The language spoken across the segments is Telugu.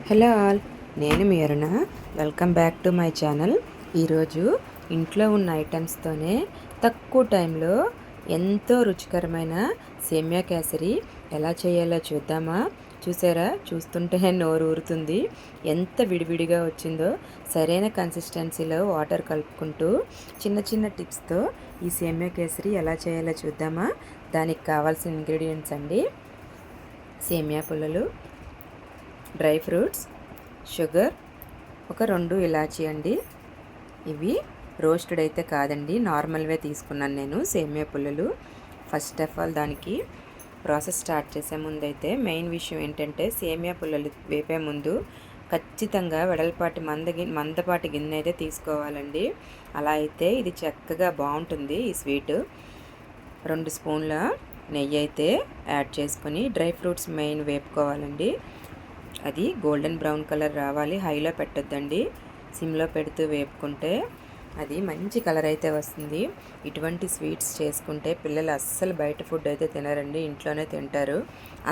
హలో ఆల్, నేను మీ Aruna. Welcome back to my channel. ఈరోజు ఇంట్లో ఉన్న ఐటమ్స్తోనే తక్కువ టైంలో ఎంతో రుచికరమైన సేమ్యా కేసరి ఎలా చేయాలో చూద్దామా? చూసారా, చూస్తుంటే నోరు ఊరుతుంది. ఎంత విడివిడిగా వచ్చిందో. సరైన కన్సిస్టెన్సీలో వాటర్ కలుపుకుంటూ చిన్న చిన్న టిప్స్తో ఈ సేమ్యా కేసరి ఎలా చేయాలో చూద్దామా? దానికి కావాల్సిన ఇంగ్రీడియంట్స్ అండి: సేమ్యా పుల్లలు, డ్రై ఫ్రూట్స్, షుగర్, ఒక 2 ఇలాచీ అండి. ఇవి రోస్టెడ్ అయితే కాదండి, నార్మల్వే తీసుకున్నాను నేను సేమ్యా పుల్లలు. ఫస్ట్ ఆఫ్ ఆల్ దానికి ప్రాసెస్ స్టార్ట్ చేసే ముందైతే మెయిన్ విషయం ఏంటంటే, సేమ్యా పుల్లలు వేపే ముందు ఖచ్చితంగా వెడల్పాటి మందపాటి గిన్నె అయితే తీసుకోవాలండి. అలా అయితే ఇది చక్కగా బాగుంటుంది ఈ స్వీటు. 2 స్పూన్ల నెయ్యి అయితే యాడ్ చేసుకొని డ్రై ఫ్రూట్స్ మెయిన్ వేపుకోవాలండి. అది గోల్డెన్ బ్రౌన్ కలర్ రావాలి. హైలో పెట్టొద్దండి, సిమ్లో పెడుతూ వేపుకుంటే అది మంచి కలర్ అయితే వస్తుంది. ఇటువంటి స్వీట్స్ చేసుకుంటే పిల్లలు అస్సలు బయట ఫుడ్ అయితే తినరండి, ఇంట్లోనే తింటారు.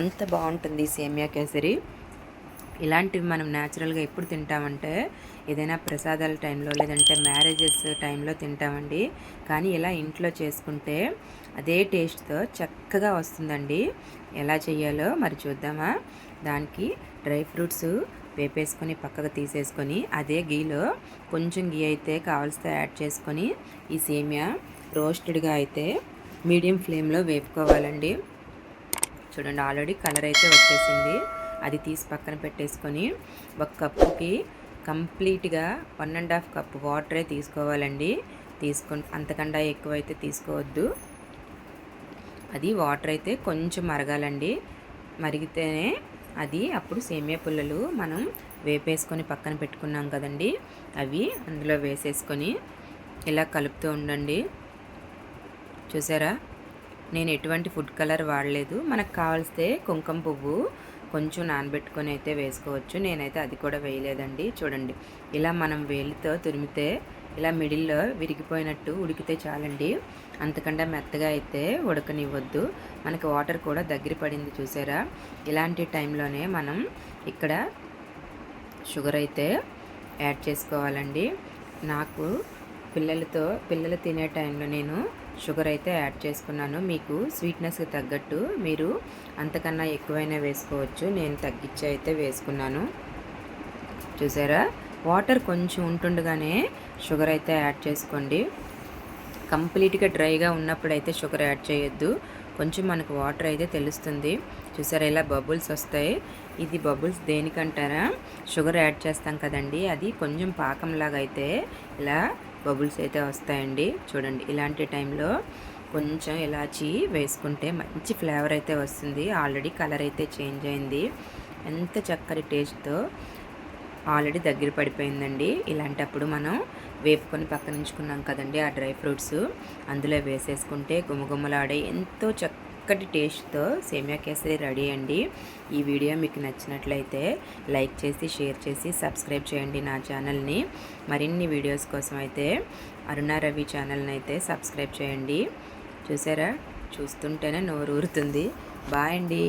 అంత బాగుంటుంది సేమ్యా కేసరి. ఇలాంటివి మనం న్యాచురల్గా ఎప్పుడు తింటామంటే ఏదైనా ప్రసాదాల టైంలో, లేదంటే మ్యారేజెస్ టైంలో తింటామండి. కానీ ఇలా ఇంట్లో చేసుకుంటే అదే టేస్ట్తో చక్కగా వస్తుందండి. ఎలా చేయాలో మరి చూద్దామా? దానికి డ్రై ఫ్రూట్స్ వేపేసుకొని పక్కకు తీసేసుకొని, అదే గీలో కొంచెం గీ అయితే కావాల్సితే యాడ్ చేసుకొని, ఈ సేమియా రోస్టెడ్గా అయితే మీడియం ఫ్లేమ్లో వేపుకోవాలండి. చూడండి, ఆల్రెడీ కలర్ అయితే వచ్చేసింది. అది తీసి పక్కన పెట్టేసుకొని, ఒక కప్పుకి కంప్లీట్గా 1.5 కప్ వాటరే తీసుకోవాలండి. అంతకన్నా ఎక్కువైతే తీసుకోవద్దు. అది వాటర్ అయితే కొంచెం మరగాలండి. మరిగితేనే అది అప్పుడు సేమియా పుల్లలు మనం వేపేసుకొని పక్కన పెట్టుకున్నాం కదండి, అవి అందులో వేసేసుకొని ఇలా కలుపుతూ ఉండండి. చూసారా, నేను ఎటువంటి ఫుడ్ కలర్ వాడలేదు. మనకు కావాల్సితే కుంకుమ పువ్వు కొంచెం నానబెట్టుకొని అయితే వేసుకోవచ్చు. నేనైతే అది కూడా వేయలేదండి. చూడండి, ఇలా మనం వేలితో తురిమితే ఇలా మిడిల్లో విరిగిపోయినట్టు ఉడికితే చాలండి. అంతకంటే మెత్తగా అయితే ఉడకనివ్వద్దు. మనకి వాటర్ కూడా దగ్గర పడింది చూసారా? ఇలాంటి టైంలోనే మనం ఇక్కడ షుగర్ అయితే యాడ్ చేసుకోవాలండి. నాకు పిల్లలు తినే టైంలో నేను షుగర్ అయితే యాడ్ చేసుకున్నాను. మీకు స్వీట్నెస్కి తగ్గట్టు మీరు అంతకన్నా ఎక్కువైనా వేసుకోవచ్చు. నేను తగ్గించి అయితే వేసుకున్నాను. చూసారా, వాటర్ కొంచెం ఉంటుండగానే షుగర్ అయితే యాడ్ చేసుకోండి. కంప్లీట్గా డ్రైగా ఉన్నప్పుడైతే షుగర్ యాడ్ చేయొద్దు. కొంచెం మనకు వాటర్ అయితే తెలుస్తుంది. చూసారా, ఇలా బబుల్స్ వస్తాయి. ఇది బబుల్స్ దేనికంటారా? షుగర్ యాడ్ చేస్తాం కదండి, అది కొంచెం పాకంలాగా అయితే ఇలా బబుల్స్ అయితే వస్తాయండి. చూడండి, ఇలాంటి టైంలో కొంచెం ఇలాచీ వేసుకుంటే మంచి ఫ్లేవర్ అయితే వస్తుంది. ఆల్రెడీ కలర్ అయితే చేంజ్ అయింది. ఎంత చక్కటి టేస్ట్తో ఆల్రెడీ దగ్గర పడిపోయిందండి. ఇలాంటప్పుడు మనం వేపుకొని పక్కన ఉంచుకున్నాం కదండి ఆ డ్రై ఫ్రూట్స్, అందులో వేసేసుకుంటే గుమగుమలాడే ఎంతో చక్కటి టేస్ట్తో సేమియా కేసరి రెడీ అండి. ఈ వీడియో మీకు నచ్చినట్లయితే లైక్ చేసి, షేర్ చేసి, సబ్స్క్రైబ్ చేయండి నా ఛానల్ని. మరిన్ని వీడియోస్ కోసం అయితే అరుణ రవి ఛానల్ని అయితే సబ్స్క్రైబ్ చేయండి. చూసారా, చూస్తుంటేనే నోరు ఊరుతుంది. బాయ్ అండి.